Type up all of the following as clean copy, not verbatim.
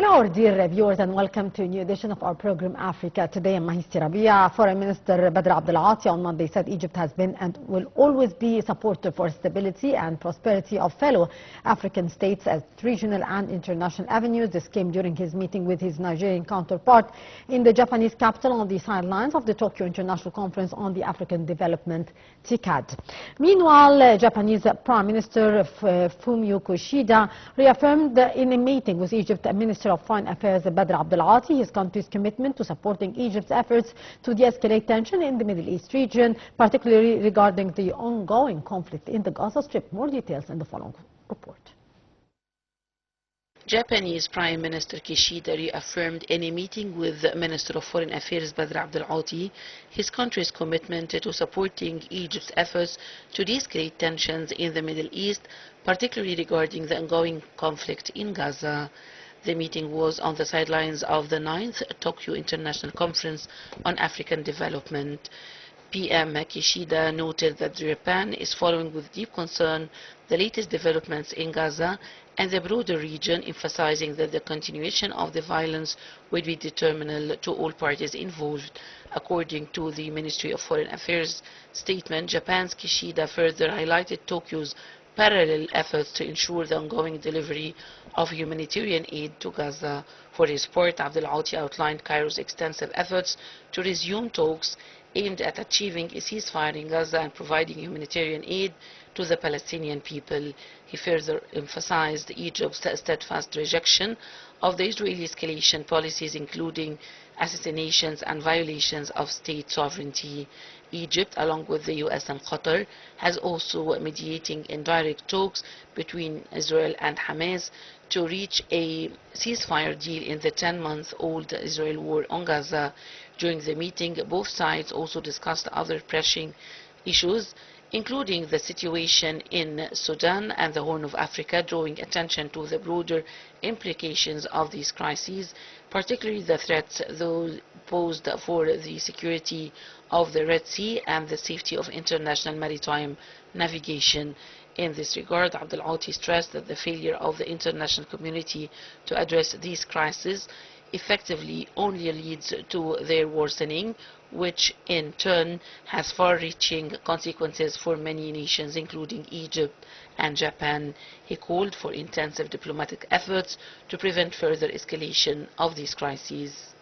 Hello, our dear viewers, and welcome to a new edition of our program Africa Today. I'm Mahisi Rabia. Foreign Minister Badr Abdel Ati on Monday said Egypt has been and will always be supportive for stability and prosperity of fellow African states as regional and international avenues. This came during his meeting with his Nigerian counterpart in the Japanese capital on the sidelines of the Tokyo International Conference on the African Development, TICAD. Meanwhile, Japanese Prime Minister Fumio Kishida reaffirmed in a meeting with Egypt Minister of Foreign Affairs Badr Abdel Ati his country's commitment to supporting Egypt's efforts to de-escalate tension in the Middle East region, particularly regarding the ongoing conflict in the Gaza Strip. More details in the following report. Japanese Prime Minister Kishida reaffirmed in a meeting with the Minister of Foreign Affairs Badr Abdel Ati his country's commitment to supporting Egypt's efforts to de-escalate tensions in the Middle East, particularly regarding the ongoing conflict in Gaza. The meeting was on the sidelines of the 9th Tokyo International Conference on African Development. PM Kishida noted that Japan is following with deep concern the latest developments in Gaza and the broader region, emphasizing that the continuation of the violence will be detrimental to all parties involved. According to the Ministry of Foreign Affairs statement, Japan's Kishida further highlighted Tokyo's parallel efforts to ensure the ongoing delivery of humanitarian aid to Gaza. For his part, Abdel Ati outlined Cairo's extensive efforts to resume talks aimed at achieving a ceasefire in Gaza and providing humanitarian aid to the Palestinian people. He further emphasized Egypt's steadfast rejection of the Israeli escalation policies, including assassinations and violations of state sovereignty. Egypt, along with the US and Qatar, has also mediating indirect talks between Israel and Hamas to reach a ceasefire deal in the 10-month-old Israel war on Gaza. During the meeting, both sides also discussed other pressing issues, including the situation in Sudan and the Horn of Africa, drawing attention to the broader implications of these crises, particularly the threats those posed for the security of the Red Sea and the safety of international maritime navigation. In this regard, Abdel Ati stressed that the failure of the international community to address these crises effectively only leads to their worsening, which in turn has far-reaching consequences for many nations, including Egypt and Japan. He called for intensive diplomatic efforts to prevent further escalation of these crises.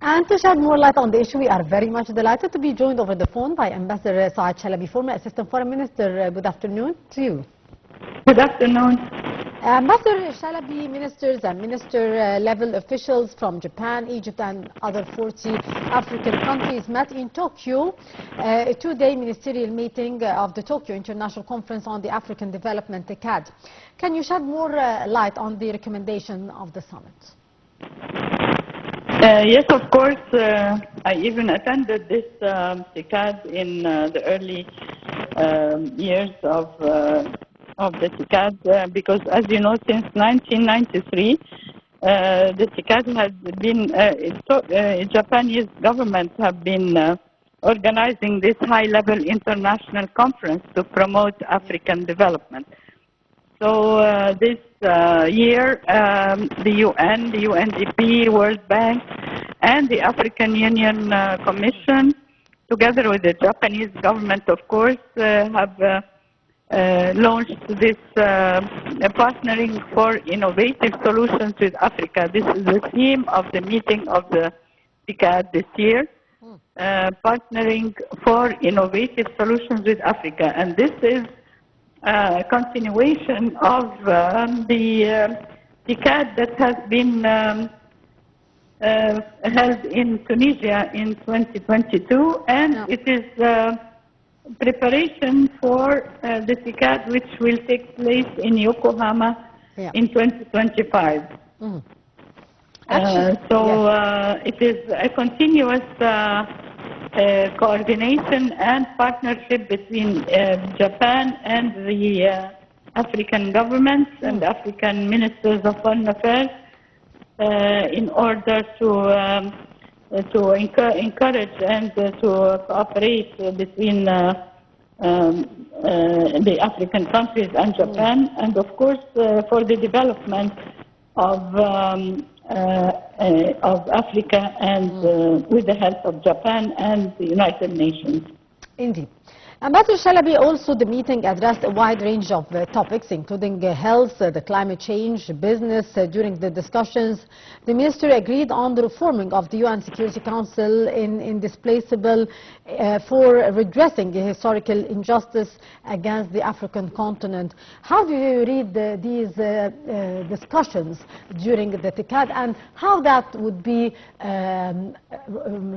And to shed more light on the issue, we are very much delighted to be joined over the phone by Ambassador Saad Chalabi, former Assistant Foreign Minister. Good afternoon to you. Good afternoon. Ambassador Chalabi, ministers and minister-level officials from Japan, Egypt and other 40 African countries met in Tokyo, a two-day ministerial meeting of the Tokyo International Conference on the African Development, TICAD. Can you shed more light on the recommendation of the summit? Yes, of course. I even attended this TICAD in the early years of the TICAD because, as you know, since 1993, the TICAD has been, Japanese government have been organizing this high-level international conference to promote African development. So this year, the UN, the UNDP, World Bank, and the African Union Commission, together with the Japanese government, of course, have launched this partnering for innovative solutions with Africa. This is the theme of the meeting of the TICAD this year, partnering for innovative solutions with Africa. And this is a continuation of the TICAD that has been held in Tunisia in 2022, and it is preparation for the TICAD, which will take place in Yokohama in 2025. It is a continuous coordination and partnership between Japan and the African governments and African ministers of foreign affairs in order to encourage and to cooperate between the African countries and Japan, and of course for the development of Africa and with the help of Japan and the United Nations. Indeed. Ambassador Chalabi, also the meeting addressed a wide range of topics, including health, the climate change, business. During the discussions, the minister agreed on the reforming of the UN Security Council in indispensable for redressing the historical injustice against the African continent. How do you read these discussions during the TICAD, and how that would be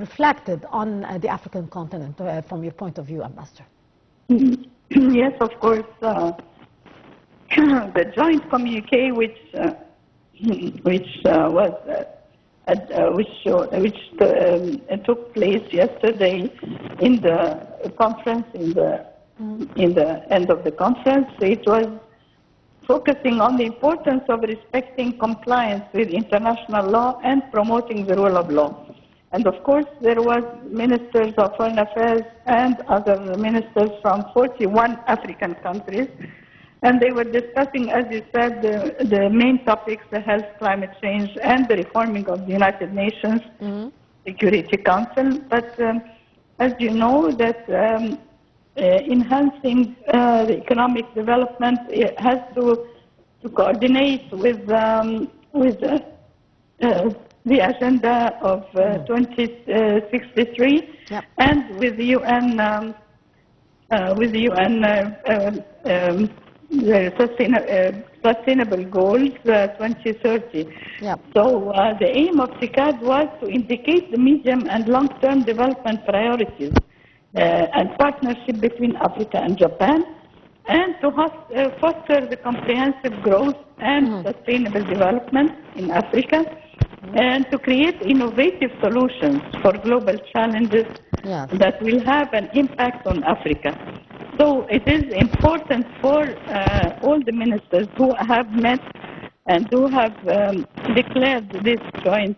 reflected on the African continent from your point of view, Ambassador? Yes, of course. The joint communique, which took place yesterday in the conference, in the end of the conference, it was focusing on the importance of respecting compliance with international law and promoting the rule of law. And of course, there was ministers of foreign affairs and other ministers from 41 African countries, and they were discussing, as you said, the main topics: the health, climate change, and the reforming of the United Nations Security Council. But as you know, that enhancing the economic development, it has to coordinate with the agenda of 2063 and with the UN, Sustainable Goals 2030. So the aim of TICAD was to indicate the medium and long-term development priorities and partnership between Africa and Japan, and to foster the comprehensive growth and sustainable development in Africa, and to create innovative solutions for global challenges that will have an impact on Africa. So it is important for all the ministers who have met and who have declared this joint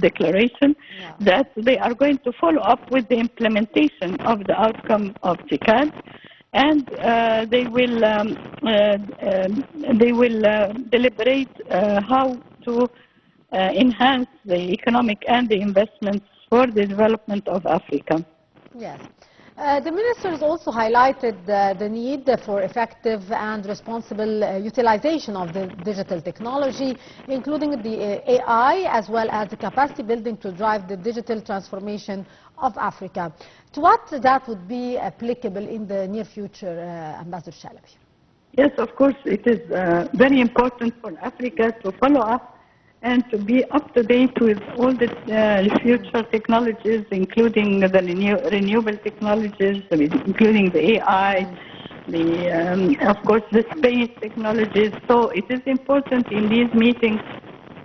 declaration that they are going to follow up with the implementation of the outcome of TICAD, and they will deliberate how to enhance the economic and the investments for the development of Africa. Yes. The ministers also highlighted the need for effective and responsible utilization of the digital technology, including the AI, as well as the capacity building to drive the digital transformation of Africa. To what that would be applicable in the near future, Ambassador Chalabi? Yes, of course, it is very important for Africa to follow up and to be up to date with all the future technologies, including the renewable technologies, including the AI, of course, the space technologies. So it is important in these meetings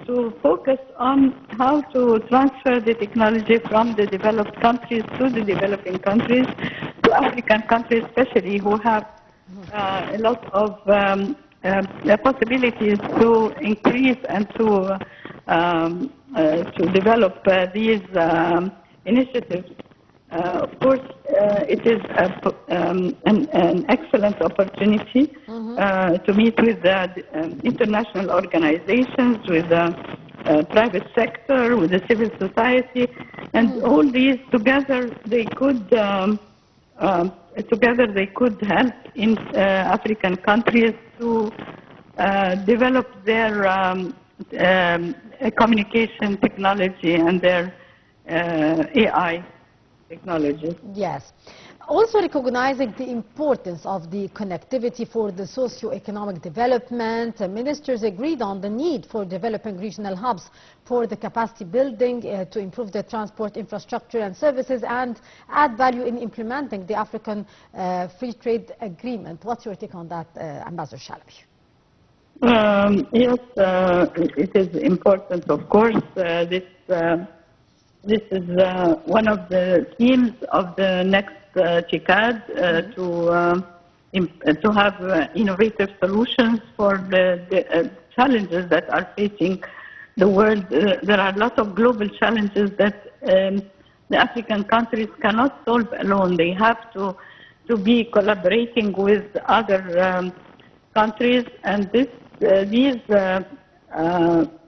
to focus on how to transfer the technology from the developed countries to the developing countries, to African countries especially, who have a lot of possibilities to increase and to develop these initiatives. Of course, it is an excellent opportunity to meet with the international organizations, with the private sector, with the civil society, and all these together they could help in African countries to develop their communication technology and their AI technology. Yes. Also recognizing the importance of the connectivity for the socio-economic development, ministers agreed on the need for developing regional hubs for the capacity building to improve the transport infrastructure and services and add value in implementing the African Free Trade Agreement. What's your take on that, Ambassador Chalabi? Yes, it is important, of course. This is one of the themes of the next TICAD, to have innovative solutions for the challenges that are facing the world. There are lots of global challenges that the African countries cannot solve alone. They have to to be collaborating with other countries, and these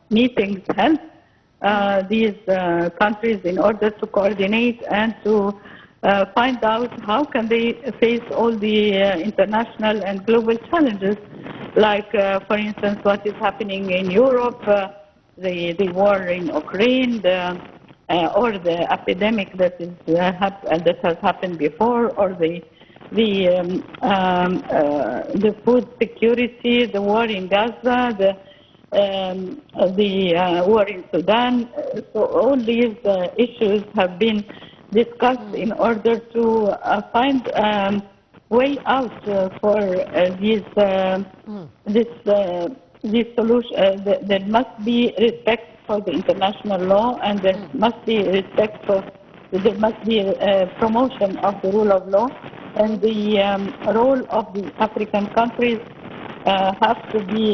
meetings help these countries in order to coordinate and to find out how can they face all the international and global challenges, like, for instance, what is happening in Europe, the war in Ukraine, or the epidemic that has happened before, or the food security, the war in Gaza, the war in Sudan. So all these issues have been discussed in order to find way out for this solution. There must be respect for the international law, and there must be there must be a promotion of the rule of law, and the role of the African countries have to be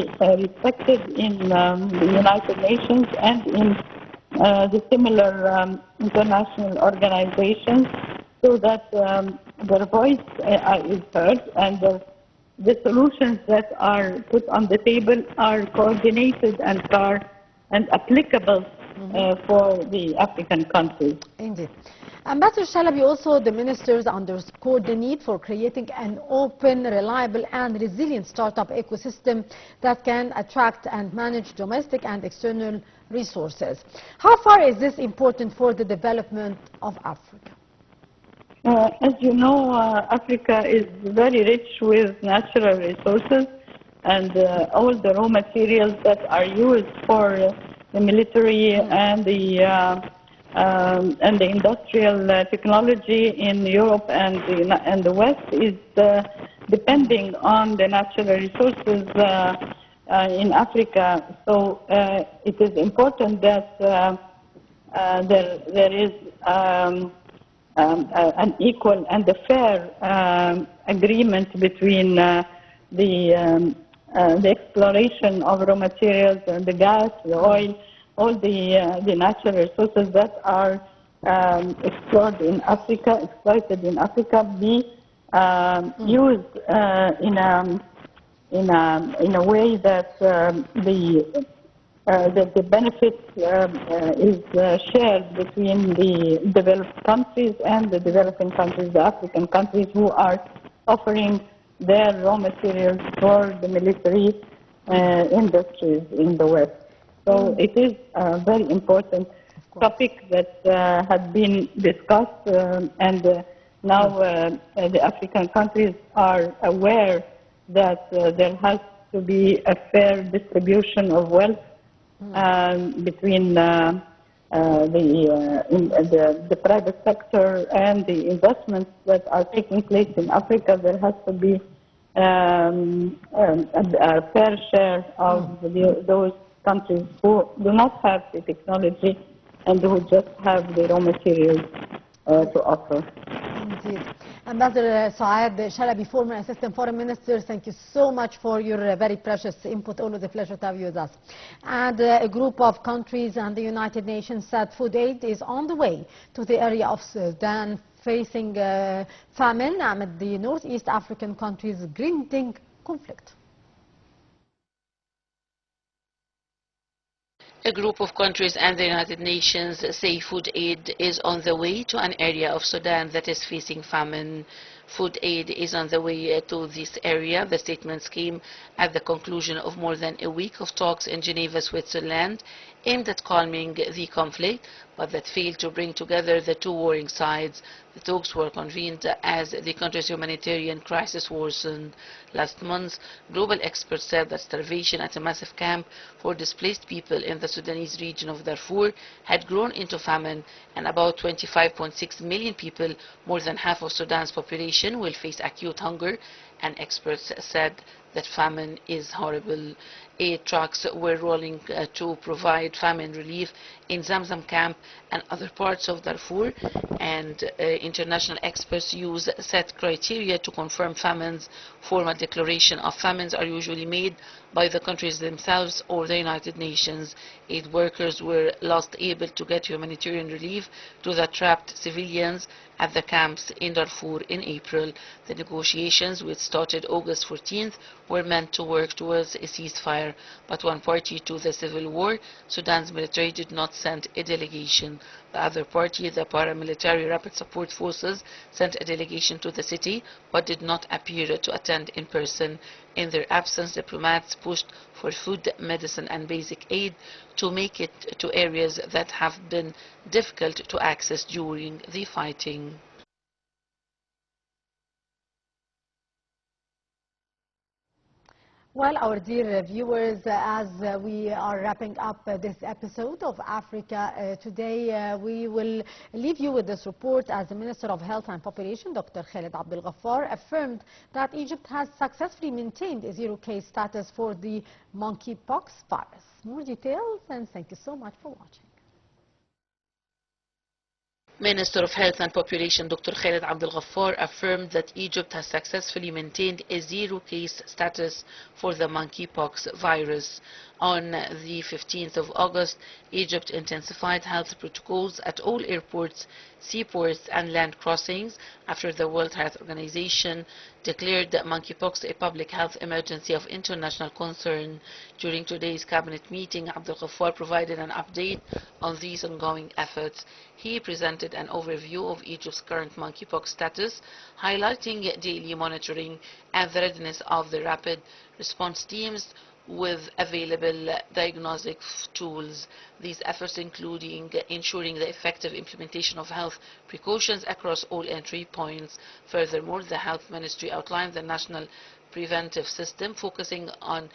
respected in the United Nations and in the similar international organizations, so that their voice is heard, and the solutions that are put on the table are coordinated and applicable for the African countries. Indeed. Ambassador Chalabi, also the ministers underscored the need for creating an open, reliable and resilient startup ecosystem that can attract and manage domestic and external resources. How far is this important for the development of Africa? As you know, Africa is very rich with natural resources, and all the raw materials that are used for the military and the industrial technology in Europe and the West is depending on the natural resources in Africa. So it is important that there is an equal and a fair agreement between the exploration of raw materials, the gas, the oil, all the natural resources that are exploited in Africa be used in a way that the benefit is shared between the developed countries and the developing countries, the African countries who are offering their raw materials for the military industries in the West. So it is a very important topic that had been discussed, and now the African countries are aware that there has to be a fair distribution of wealth between the private sector and the investments that are taking place in Africa. There has to be a fair share of those countries who do not have the technology and who just have the raw materials to offer. Indeed. Ambassador Saad Chalabi, former Assistant Foreign Minister, thank you so much for your very precious input. Always a pleasure to have you with us. And a group of countries and the United Nations said food aid is on the way to the area of Sudan facing famine amid the Northeast African countries' grinding conflict. A group of countries and the United Nations say food aid is on the way to an area of Sudan that is facing famine. Food aid is on the way to this area. The statements came at the conclusion of more than a week of talks in Geneva, Switzerland, aimed at calming the conflict, but that failed to bring together the two warring sides. The talks were convened as the country's humanitarian crisis worsened. Last month, global experts said that starvation at a massive camp for displaced people in the Sudanese region of Darfur had grown into famine, and about 25.6 million people, more than half of Sudan's population, will face acute hunger, and experts said that famine is horrible. 8 trucks were rolling to provide famine relief in Zamzam camp and other parts of Darfur, and international experts use set criteria to confirm famines. Formal declaration of famines are usually made by the countries themselves or the United Nations. Aid workers were last able to get humanitarian relief to the trapped civilians at the camps in Darfur in April. The negotiations, which started August 14th, were meant to work towards a ceasefire, but one party to the civil war, Sudan's military, did not send a delegation. The other party, the paramilitary Rapid Support Forces, sent a delegation to the city but did not appear to attend in person. In their absence, diplomats pushed for food, medicine and basic aid to make it to areas that have been difficult to access during the fighting. Well, our dear viewers, as we are wrapping up this episode of Africa Today, we will leave you with this report as the Minister of Health and Population, Dr. Khaled Abdel Ghaffar, affirmed that Egypt has successfully maintained a zero-case status for the monkeypox virus. More details, and thank you so much for watching. Minister of Health and Population Dr. Khaled Abdel Ghaffar affirmed that Egypt has successfully maintained a zero-case status for the monkeypox virus. On the 15th of August, Egypt intensified health protocols at all airports, seaports and land crossings after the World Health Organization declared monkeypox a public health emergency of international concern. During today's cabinet meeting, Abdel Ghaffar provided an update on these ongoing efforts. He presented an overview of Egypt's current monkeypox status, highlighting daily monitoring and the readiness of the rapid response teams with available diagnostic tools. These efforts including ensuring the effective implementation of health precautions across all entry points. Furthermore, the Health Ministry outlined the national preventive system focusing on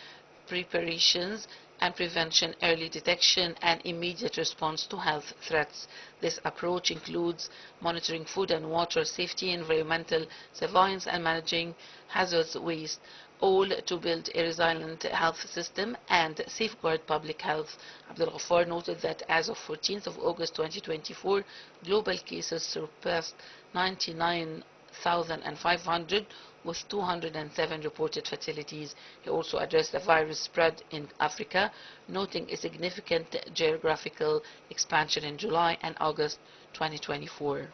preparations and prevention, early detection and immediate response to health threats. This approach includes monitoring food and water safety, environmental surveillance and managing hazardous waste, all to build a resilient health system and safeguard public health. Abdel Ghaffar noted that as of 14th of August 2024, global cases surpassed 99,500 with 207 reported fatalities. He also addressed the virus spread in Africa, noting a significant geographical expansion in July and August 2024.